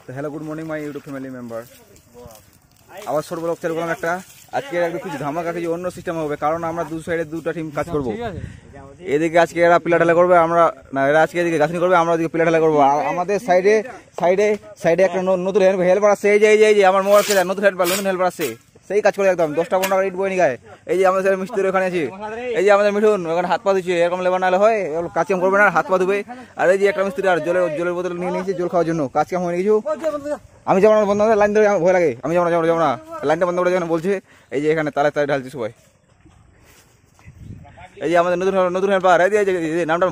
তো hello good morning my YouTube family member. আবার ছোট ব্লগ চালু করলাম একটা। আজকে একটু কিছু ধামাকা কিছু অন্য সিস্টেম হবে, কারণ আমরা দু সাইডে দুটা টিম কাজ করবো। এদিকে আজকে এরা পিলা ঢালা করবে, আমরা না এরা আজকে এদিকে গাছনি করবে, আমরা ওদিকে পিলা ঢালা করবো। আর আমাদের সাইডে সাইডে সাইডে একটা নতুন হেল্পার আছে। এই যে আমার মোবাইল কে নতুন হেল্পার আছে, সেই কাজ করে একদম 10টা-15টা ইট বই নিগায়। এই যে আমাদের মিস্ত্রি ওখানে আছে, এই যে আমাদের মিঠুন ওখানে হাত পা ধুচ্ছে। এরকম লেবার নাহলে হয়, কাজ কাম করবে না, হাত পা ধুবে। আর এই যে একটা মিস্ত্রি আর জলের বোতল নিয়ে নিয়েছে জল খাওয়ার জন্য। কাজ কাম হয়ে কিছু আমি যেমন বন্ধ লাইন ধরে ভয় লাগে, আমি যেমন না লাইনটা বন্ধ করে যখন বলছে। এই যে এখানে তালে ঢালছে সবাই। এই যে আমাদের নতুন হেল্পার, এই যে নামটা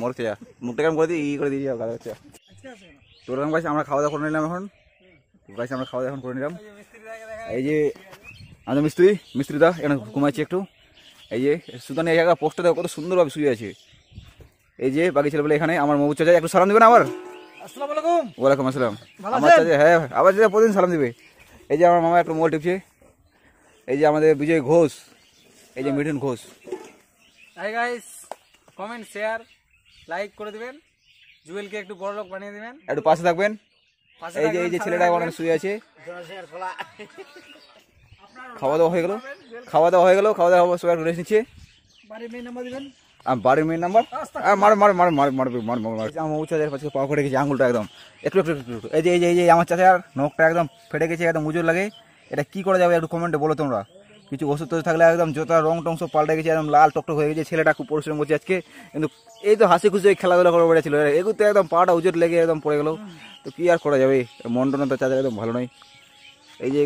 মরছে মুখটা কেমন করে দিই করে দিয়েছি গাছ হচ্ছে। তো ওরকম গাছ আমরা খাওয়া দাওয়া করে নিলাম এখন। গাছ আমরা খাওয়া দাওয়া করে নিলাম। এই যে আমাদের মিস্ত্রিদা এখানে ঘুমাচ্ছে একটু। এই যে সুদানি এই জায়গা পোস্টটা দেখো কত সুন্দরভাবে শুয়ে আছে। এই যে বাকি ছেলেবেলে এখানে আমার মবু চাচা একটু সালাম দিবেন আবার। আসসালামু আলাইকুম। ওয়ালাইকুম আসসালাম। আমার চাচা হ্যাঁ আবার চাচা প্রতিদিন সালাম দিবে। এই যে আমার মামা একটু মোবাইল টিপছে। এই যে আমাদের বিজয় ঘোষ, এই যে Mithun Ghosh. Hi guys, comment share like করে দিবেন, জুয়েলকে একটু বড় লোক বানিয়ে দিবেন, একটু পাশে থাকবেন। এই যে ছেলেটা অনেক শুয়ে আছে। খাওয়া দাওয়া হয়ে গেল, খাওয়া দাওয়া সবাই রেস্ট নিচ্ছে। বাড়ির মেন নাম্বার দিবেন। বাড়ির মেন নাম্বার পা ফেটে গেছে আঙুলটা একদম একটু। এই যে আমার চাচার নখটা একদম ফেটে গেছে, একদম উজোর লাগে। এটা কি করা যাবে একটু কমেন্টে বলো তোমরা। কিছু ওষুধ টষুধ থাকলে একদম জোতা রং টং সব পাল্টে গেছে, একদম লাল টকটক হয়ে গেছে। ছেলেটা খুব পরিশ্রম করছে আজকে, কিন্তু এই তো হাসি খুশি খেলাধুলা করে বেড়েছিল, এগুলো একদম পাটা উজোর লেগে একদম পড়ে গেল। তো কি আর করা যাবে, মন্ডনা তো চাচার একদম ভালো নয়। এই যে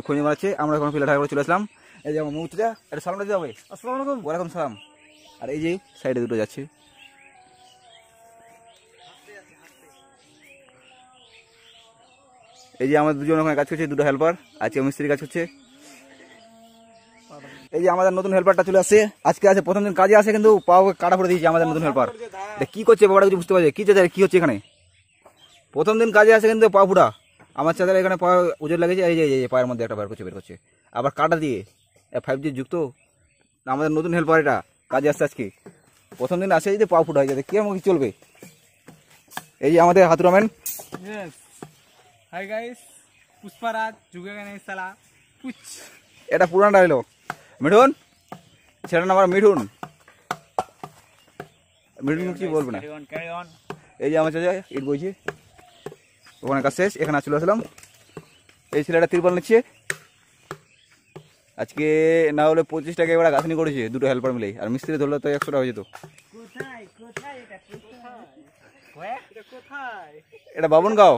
খুঁজে মারাচ্ছে, আমরা এখন পিলা ঢাকা করে চলে আসলাম। এই যে আমার মুখ চাচা এটা সালামটা দিতে হবে। আসসালামু আলাইকুম। ওয়ালাইকুম সালাম। আর এই যে সাইডে দুটো যাচ্ছে। এই যে আমাদের দুজন ওখানে কাজ করছে, দুটো হেল্পার। আজকে মিস্ত্রি কাজ করছে। এই যে আমাদের নতুন হেল্পারটা চলে আসছে, আজকে আছে প্রথম দিন কাজে আসে, কিন্তু পাও কাটা পড়ে দিয়েছে আমাদের নতুন হেল্পার। কি করছে বাবাটা কিছু বুঝতে পারছে, কি চাচা কি হচ্ছে এখানে? প্রথম দিন কাজে আসে কিন্তু পা ফুটা। আমার চাচার এখানে পা উজোর লেগেছে। এই যে পায়ের মধ্যে একটা বের করছে আবার কাটা দিয়ে 5G যুক্ত। আমাদের নতুন হেল্পার এটা কাজে আসছে আজকে প্রথম দিন আসে, যদি পা ফুটা হয়ে যাবে কি আমাকে চলবে। এই যে আমাদের হাতুরামেন। হাই গাইস, পুষ্পারাজ যুগে গানে সালা পুচ। এটা পুরানটা হলো মিঠুন, ছেলেটার নাম মিঠুন কি বলবো না। এই যে আমার চাচা ইট বইছে, ওখানে কাজ শেষ, এখানে চলে আসলাম। এই ছেলেটা তিরপল নিচ্ছে আজকে, না হলে 25 টাকা এবার গাছনি করেছে দুটো হেল্পার মিলে। আর মিস্ত্রি ধরলে তো 100 টাকা হয়ে যেত। এটা বাবুনগাঁও।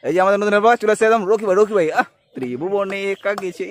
এই যে আমাদের নতুন হেল্পার চলে আসছে একদম। রকি ভাই ত্রিভুবনে একা গেছে।